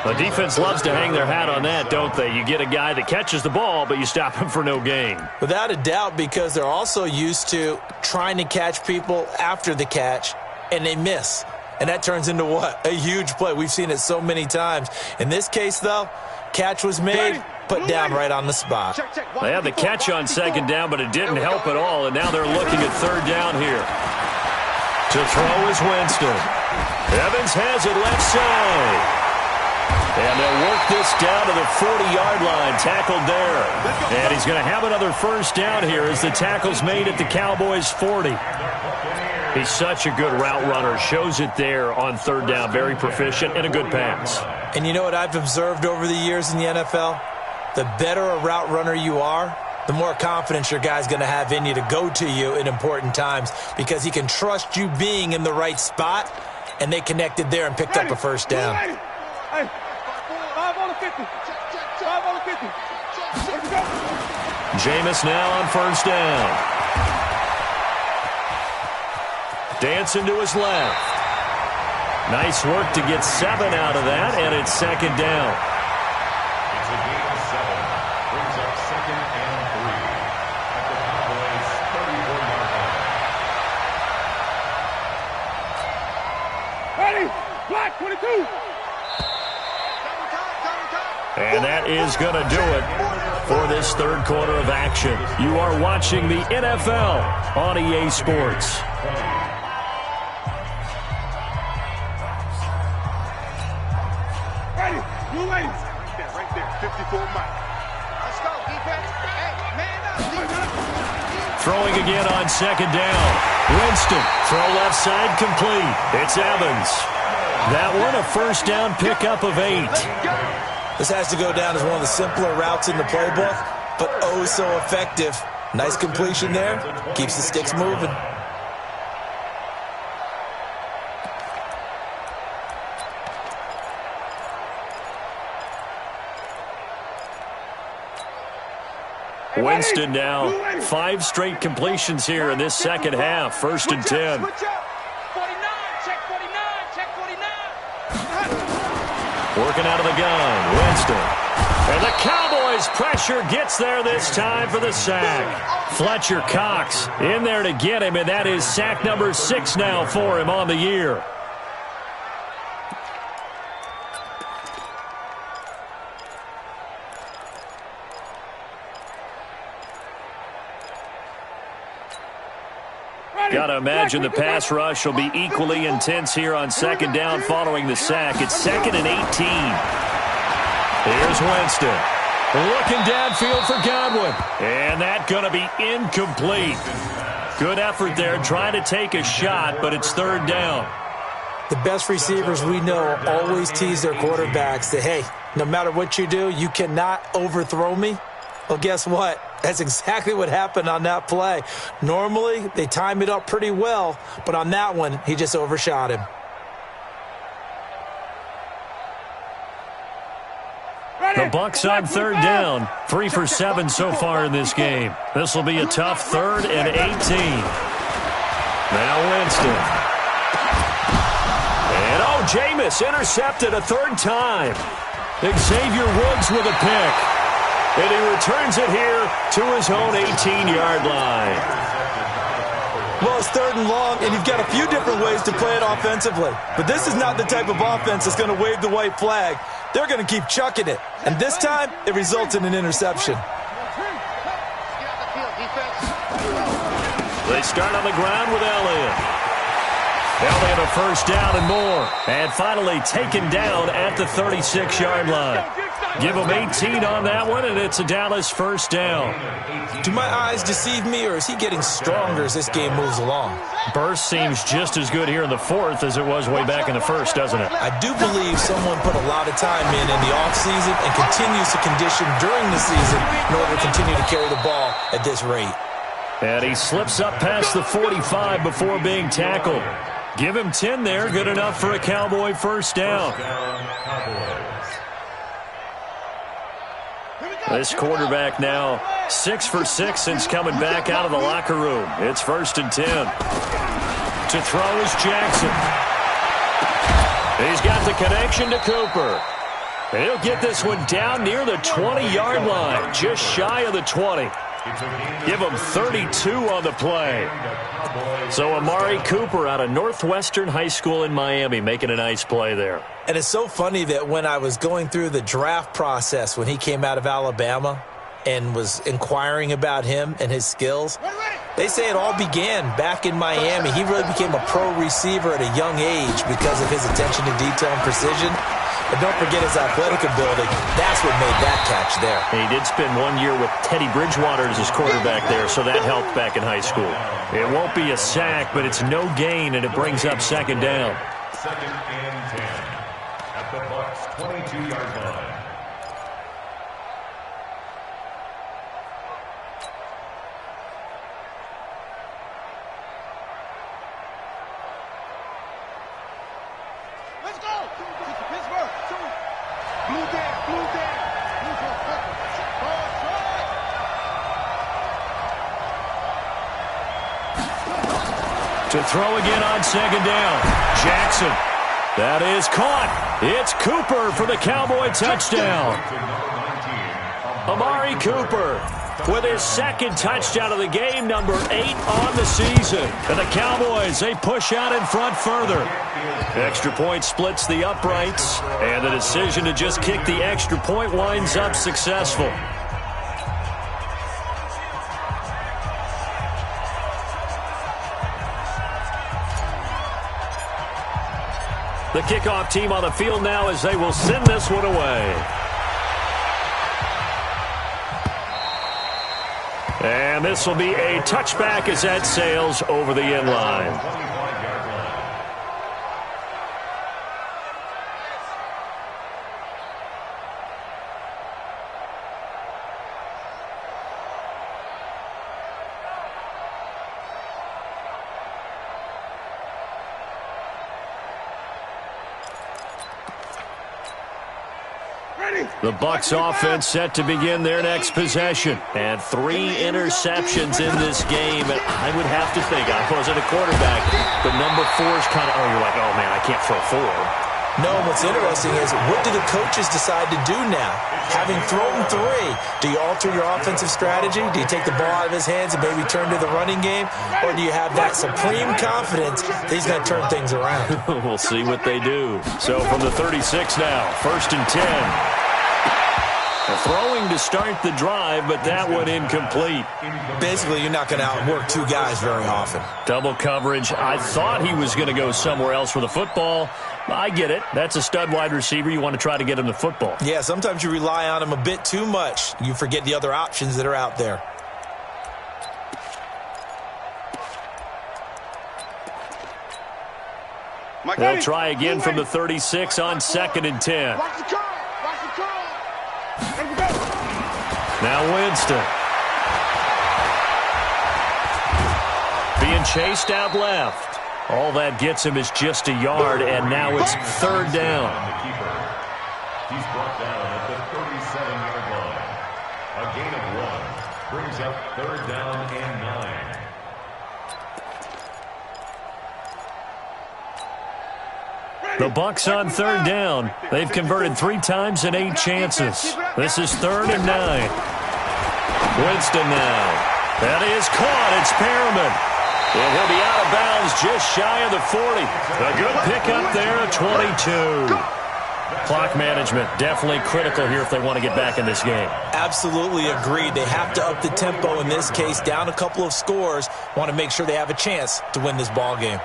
The defense loves to hang their hat on that, don't they? You get a guy that catches the ball, but you stop him for no gain. Without a doubt, because they're also used to trying to catch people after the catch, and they miss. And that turns into what? A huge play. We've seen it so many times. In this case, though, catch was made, put down right on the spot. They had the catch on 2nd down, but it didn't help at all, and now they're looking at 3rd down here. To throw is Winston. Evans has it left side. And they'll work this down to the 40-yard line, tackled there. And he's going to have another 1st down here as the tackle's made at the Cowboys' 40. He's such a good route runner. Shows it there on 3rd down. Very proficient and a good pass. And you know what I've observed over the years in the NFL? The better a route runner you are, the more confidence your guy's going to have in you to go to you in important times because he can trust you being in the right spot, and they connected there and picked up a 1st down. Hey, 5 on the 50. 5 on the 50. Let's go. Jameis now on 1st down. Dancing to his left. Nice work to get 7 out of that, and it's 2nd down. It's a gain of 7. Brings up 2nd and 3 at the Cowboys' 34-yard line. Ready. Black 22. And that is going to do it for this 3rd quarter of action. You are watching the NFL on EA Sports. Blue ladies. Right there. 54 Mike. Let's go, defense. Hey, man up. Throwing again on 2nd down. Winston. Throw left side complete. It's Evans. That one a 1st down pickup of 8. This has to go down as one of the simpler routes in the playbook, but oh so effective. Nice completion there. Keeps the sticks moving. Winston now 5 straight completions here in this 2nd half. 1st and 10. 49, check 49, check 49. Working out of the gun, Winston. And the Cowboys pressure gets there this time for the sack. Fletcher Cox in there to get him, and that is sack number 6 now for him on the year. Got to imagine the pass rush will be equally intense here on 2nd down following the sack. It's 2nd and 18. Here's Winston. Looking downfield for Godwin. And that's going to be incomplete. Good effort there, trying to take a shot, but it's third down. The best receivers we know always tease their quarterbacks that, hey, no matter what you do, you cannot overthrow me. Well, guess what? That's exactly what happened on that play. Normally, they time it up pretty well, but on that one, he just overshot him. The Bucs on third down. 3 for 7 so far in this game. This will be a tough 3rd and 18. Now Winston. And Jameis intercepted a 3rd time. Xavier Woods with a pick. And he returns it here to his own 18-yard line. Well, it's 3rd and long, and you've got a few different ways to play it offensively. But this is not the type of offense that's going to wave the white flag. They're going to keep chucking it. And this time, it results in an interception. They start on the ground with Elliott. Elliott a first down and more. And finally taken down at the 36-yard line. Give him 18 on that one, and it's a Dallas first down. Do my eyes deceive me, or is he getting stronger as this game moves along? Burst seems just as good here in the 4th as it was way back in the 1st, doesn't it? I do believe someone put a lot of time in the offseason and continues to condition during the season in order to continue to carry the ball at this rate. And he slips up past the 45 before being tackled. Give him 10 there, good enough for a Cowboy first down. This quarterback now 6 for 6 since coming back out of the locker room. It's 1st and 10. To throw is Jackson. He's got the connection to Cooper. And he'll get this one down near the 20-yard line, just shy of the 20. Give him 32 on the play. So Amari Cooper out of Northwestern High School in Miami making a nice play there. And it's so funny that when I was going through the draft process when he came out of Alabama and was inquiring about him and his skills, they say it all began back in Miami. He really became a pro receiver at a young age because of his attention to detail and precision. But don't forget his athletic ability. That's what made that catch there. And he did spend 1 year with Teddy Bridgewater as his quarterback there, so that helped back in high school. It won't be a sack, but it's no gain, and it brings up 2nd down. 2nd and 10 at the Bucs' 22-yard line. Let's go! Pittsburgh! Blue down, blue down. To throw again on 2nd down. Jackson. That is caught. It's Cooper for the Cowboy touchdown. Amari Cooper with his 2nd touchdown of the game, number 8 on the season. And the Cowboys, they push out in front further. Extra point splits the uprights, and the decision to just kick the extra point winds up successful. The kickoff team on the field now as they will send this one away. And this will be a touchback as that sails over the end line. The Bucs offense set to begin their next possession. And 3 interceptions in this game. And I would have to think, I wasn't a quarterback, but number 4 is kind of, you're like, oh, man, I can't throw 4. No, what's interesting is what do the coaches decide to do now? Having thrown 3, do you alter your offensive strategy? Do you take the ball out of his hands and maybe turn to the running game? Or do you have that supreme confidence that he's going to turn things around? We'll see what they do. So from the 36 now, 1st and 10. Throwing to start the drive, but that one incomplete. Basically, you're not going to outwork 2 guys very often. Double coverage. I thought he was going to go somewhere else with the football. I get it. That's a stud wide receiver. You want to try to get him the football. Yeah, sometimes you rely on him a bit too much. You forget the other options that are out there. They'll try again from the 36 on 2nd and 10. Watch the curl. Watch the curl. Let him go. Now Winston. Being chased out left. All that gets him is just a yard, and now it's 3rd down. He's brought down at the 37-yard line. A gain of 1 brings up 3rd down and 9. The Bucs on 3rd down. They've converted 3 times in 8 chances. This is 3rd and 9. Winston now. That is caught. It's Perriman. And he'll be out of bounds just shy of the 40. A good pickup there at 22. Clock management definitely critical here if they want to get back in this game. Absolutely agreed. They have to up the tempo in this case, down a couple of scores. Want to make sure they have a chance to win this ball game.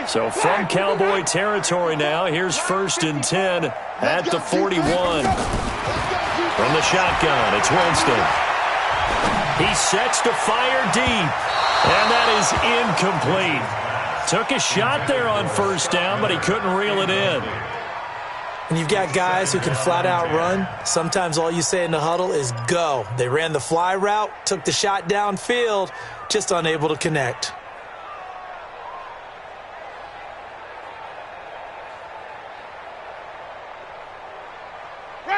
So from Cowboy territory now, here's 1st and 10 at the 41. From the shotgun, it's Winston. He sets to fire deep, and that is incomplete. Took a shot there on 1st down, but he couldn't reel it in. And you've got guys who can flat out run. Sometimes all you say in the huddle is go. They ran the fly route, took the shot downfield, just unable to connect.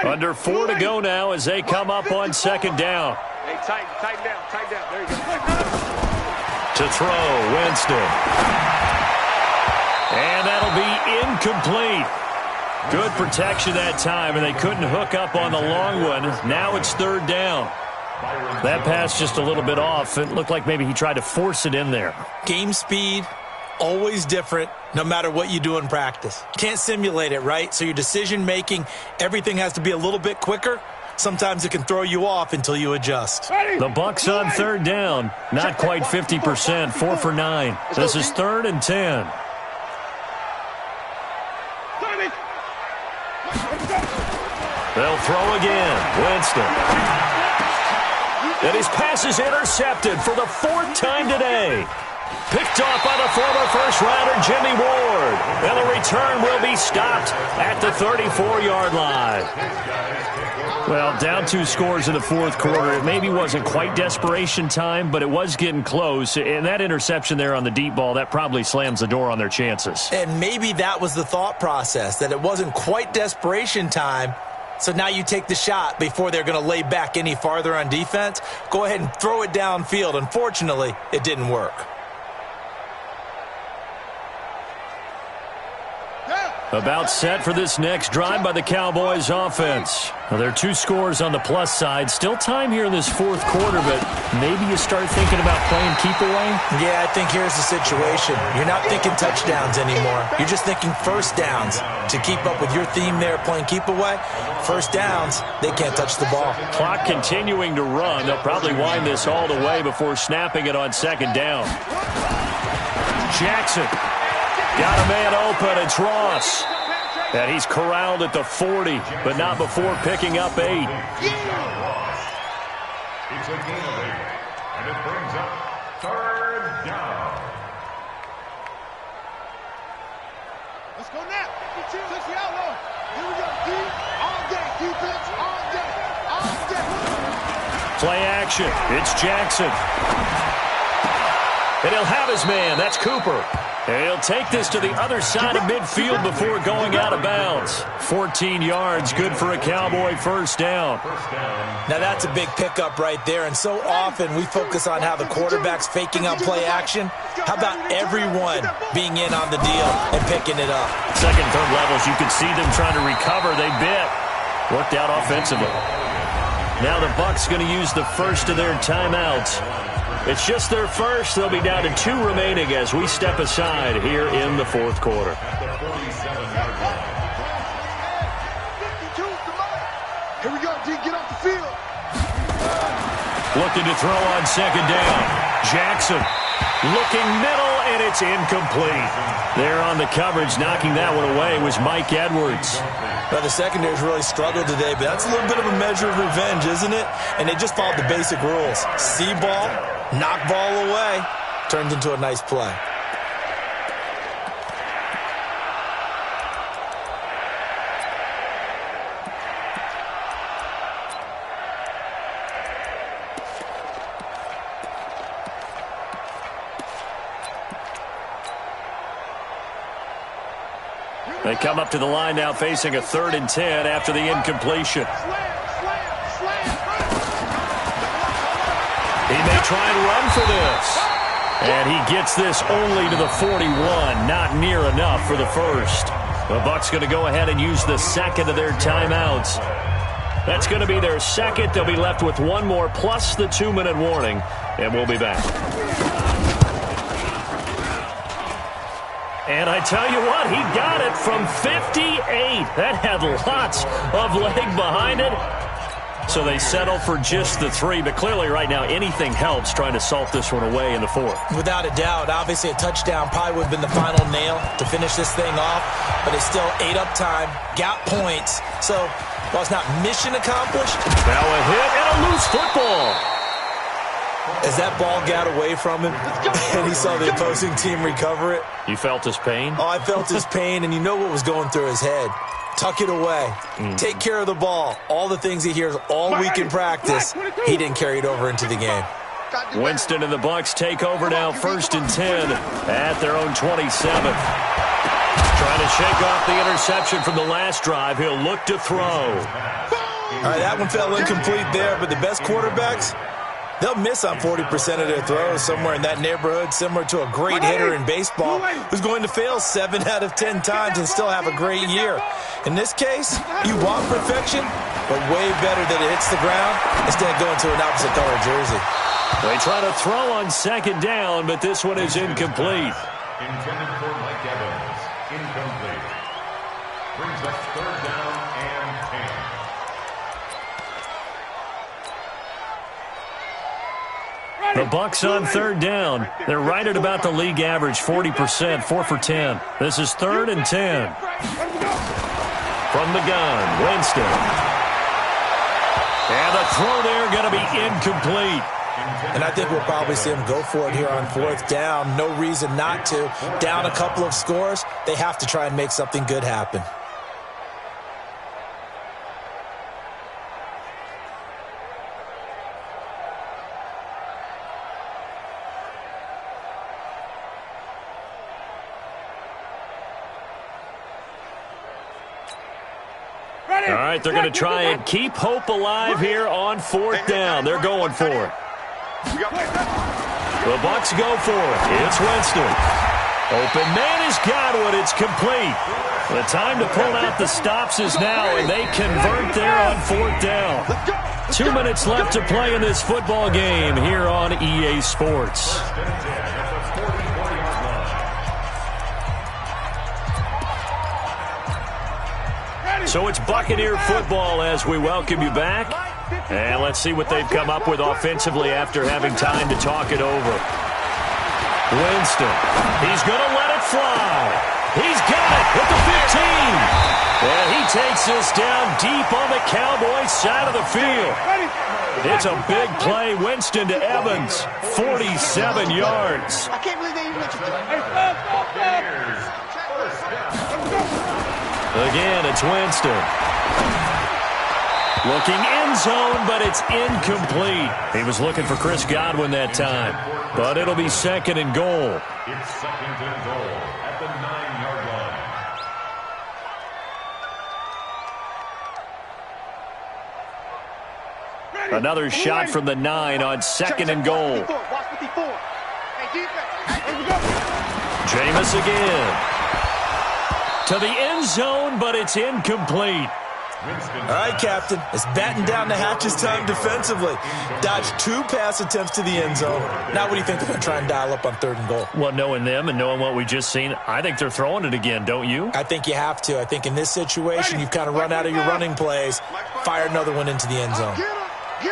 Under 4 to go now as they come up on 2nd down. Hey, tighten down. There you go. To throw, Winston. And that'll be incomplete. Good protection that time, and they couldn't hook up on the long one. Now it's 3rd down. That pass just a little bit off. It looked like maybe he tried to force it in there. Game speed, always different, no matter what you do in practice. Can't simulate it, right? So your decision-making, everything has to be a little bit quicker. Sometimes it can throw you off until you adjust. The Bucs on 3rd down. Not quite 50%, 4 for 9. This is 3rd and 10. They'll throw again. Winston. And his pass is intercepted for the 4th time today. Picked off by the former first-rounder Jimmy Ward. And the return will be stopped at the 34-yard line. Well, down 2 scores in the 4th quarter. It maybe wasn't quite desperation time, but it was getting close. And that interception there on the deep ball, that probably slams the door on their chances. And maybe that was the thought process, that it wasn't quite desperation time. So now you take the shot before they're going to lay back any farther on defense. Go ahead and throw it downfield. Unfortunately, it didn't work. About set for this next drive by the Cowboys offense. Well, there are 2 scores on the plus side. Still time here in this 4th quarter, but maybe you start thinking about playing keep away? Yeah, I think here's the situation. You're not thinking touchdowns anymore. You're just thinking 1st downs. To keep up with your theme there, playing keep away, 1st downs, they can't touch the ball. Clock continuing to run. They'll probably wind this all the way before snapping it on 2nd down. Jackson. Got a man open, it's Ross. And he's corralled at the 40, but not before picking up 8. It's a gain of 8, and it brings up 3rd down. Let's go now. Touch the outlaw. Here we go. Deep. All day. Defense. All day. All day. Play action. It's Jackson. And he'll have his man. That's Cooper. And he'll take this to the other side of midfield before going out of bounds. 14 yards, good for a Cowboy 1st down. Now that's a big pickup right there, and so often we focus on how the quarterback's faking out play action. How about everyone being in on the deal and picking it up? 2nd, 3rd levels, you could see them trying to recover. They bit. Worked out offensively. Now the Bucs going to use the first of their timeouts. It's just their first. They'll be down to 2 remaining as we step aside here in the 4th quarter. Here we go, D. Get off the field. Looking to throw on 2nd down. Jackson looking middle, and it's incomplete. There on the coverage, knocking that one away was Mike Edwards. Well, the secondary's really struggled today, but that's a little bit of a measure of revenge, isn't it? And they just followed the basic rules. See ball, knock ball away. turns into a nice play. They come up to the line now facing a 3rd and 10 after the incompletion. He may try and run for this. And he gets this only to the 41. Not near enough for the first. The Bucs going to go ahead and use the second of their timeouts. That's going to be their second. They'll be left with one more plus the 2-minute warning. And we'll be back. And I tell you what, he got it from 58. That had lots of leg behind it. So they settle for just the 3. But clearly right now anything helps trying to salt this one away in the 4th. Without a doubt. Obviously a touchdown probably would have been the final nail to finish this thing off. But it's still ate up time. Got points. So while it's not mission accomplished. Now a hit and a loose football. As that ball got away from him and he saw the opposing team recover it. You felt his pain? Oh, I felt his pain, and you know what was going through his head. Tuck it away. Take care of the ball. All the things he hears all week in practice, he didn't carry it over into the game. Winston and the Bucs take over now 1st and 10 at their own 27th. Trying to shake off the interception from the last drive. He'll look to throw. All right, that one fell incomplete there, but the best quarterbacks, they'll miss on 40% of their throws, somewhere in that neighborhood, similar to a great hitter in baseball who's going to fail 7 out of 10 times and still have a great year. In this case, you want perfection, but way better that it hits the ground instead of going to an opposite color jersey. They try to throw on 2nd down, but this one is incomplete. Intended for Mike Evans. Incomplete. Brings up 3rd down and 10. The Bucs on 3rd down. They're right at about the league average, 40%, 4 for 10. This is 3rd and 10. From the gun, Winston. And the throw there going to be incomplete. And I think we'll probably see him go for it here on 4th down. No reason not to. Down a couple of scores, they have to try and make something good happen. All right, they're going to try and keep hope alive here on 4th down. They're going for it. The Bucs go for it. It's Winston. Open man is Godwin. It's complete. The time to pull out the stops is now, and they convert there on 4th down. 2 minutes left to play in this football game here on EA Sports. So it's Buccaneer football as we welcome you back. And let's see what they've come up with offensively after having time to talk it over. Winston. He's going to let it fly. He's got it at the 15. And he takes this down deep on the Cowboys side of the field. It's a big play. Winston to Evans. 47 yards. I can't believe they even let you do Again, it's Winston. Looking end zone, but it's incomplete. He was looking for Chris Godwin that time. But it'll be 2nd and goal. It's 2nd and goal at the 9-yard line. Another shot from the 9 on 2nd and goal. Jameis again. To the end zone, but it's incomplete. All right, Captain. It's batten down the hatches time defensively. Dodged 2 pass attempts to the end zone. Now what do you think they're going to try and dial up on 3rd and goal? Well, knowing them and knowing what we just seen, I think they're throwing it again, don't you? I think you have to. I think in this situation, you've kind of run out of your running plays. Fire another one into the end zone.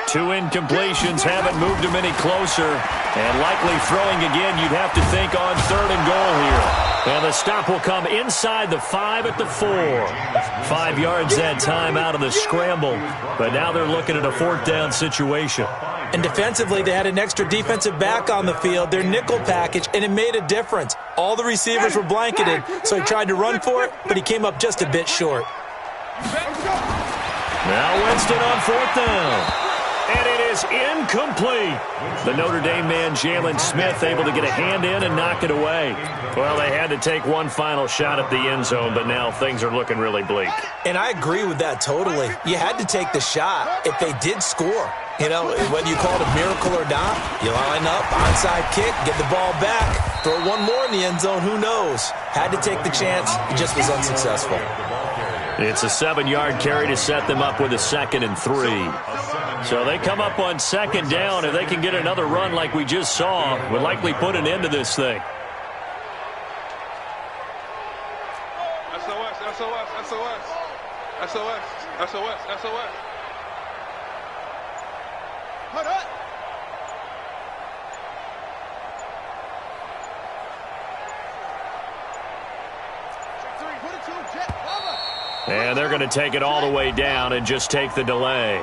2 incompletions haven't moved him any closer. And likely throwing again, you'd have to think on 3rd and goal here. And the stop will come inside the 5 at the 4. 5 yards that time out of the scramble. But now they're looking at a 4th down situation. And defensively, they had an extra defensive back on the field, their nickel package, and it made a difference. All the receivers were blanketed, so he tried to run for it, but he came up just a bit short. Now Winston on 4th down. And it is incomplete. The Notre Dame man, Jalen Smith, able to get a hand in and knock it away. Well, they had to take one final shot at the end zone, but now things are looking really bleak. And I agree with that totally. You had to take the shot if they did score. You know, whether you call it a miracle or not, you line up, onside kick, get the ball back, throw one more in the end zone, who knows? Had to take the chance, it just was unsuccessful. It's a 7-yard carry to set them up with a 2nd and 3. So they come up on 2nd down. If they can get another run like we just saw, would likely put an end to this thing. SOS, SOS, SOS. SOS, SOS, SOS. Hold up. And they're going to take it all the way down and just take the delay.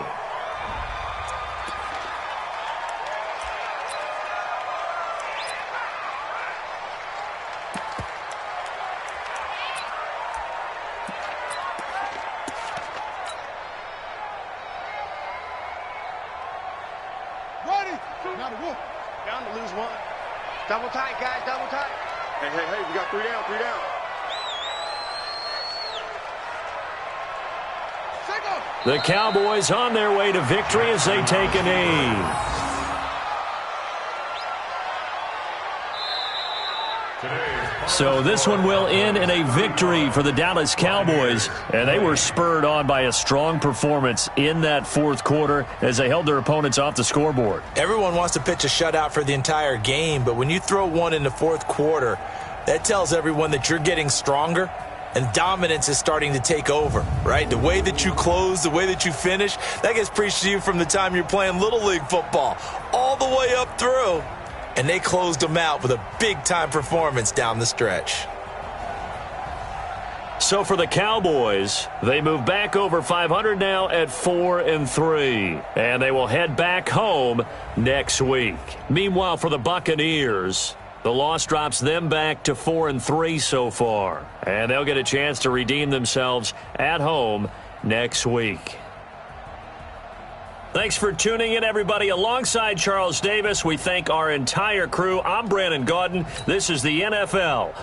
Now the wolf. Down to lose one. Double tight, guys, double tight. Hey, we got 3 down, 3 down. The Cowboys on their way to victory as they take a knee. So this one will end in a victory for the Dallas Cowboys, and they were spurred on by a strong performance in that 4th quarter as they held their opponents off the scoreboard. Everyone wants to pitch a shutout for the entire game, but when you throw one in the 4th quarter, that tells everyone that you're getting stronger and dominance is starting to take over, right? The way that you close, the way that you finish, that gets preached to you from the time you're playing Little League football all the way up through. And they closed them out with a big-time performance down the stretch. So for the Cowboys, they move back over 500 now at 4-3. And they will head back home next week. Meanwhile, for the Buccaneers, the loss drops them back to 4-3 so far. And they'll get a chance to redeem themselves at home next week. Thanks for tuning in, everybody. Alongside Charles Davis, we thank our entire crew. I'm Brandon Gaudin. This is the NFL.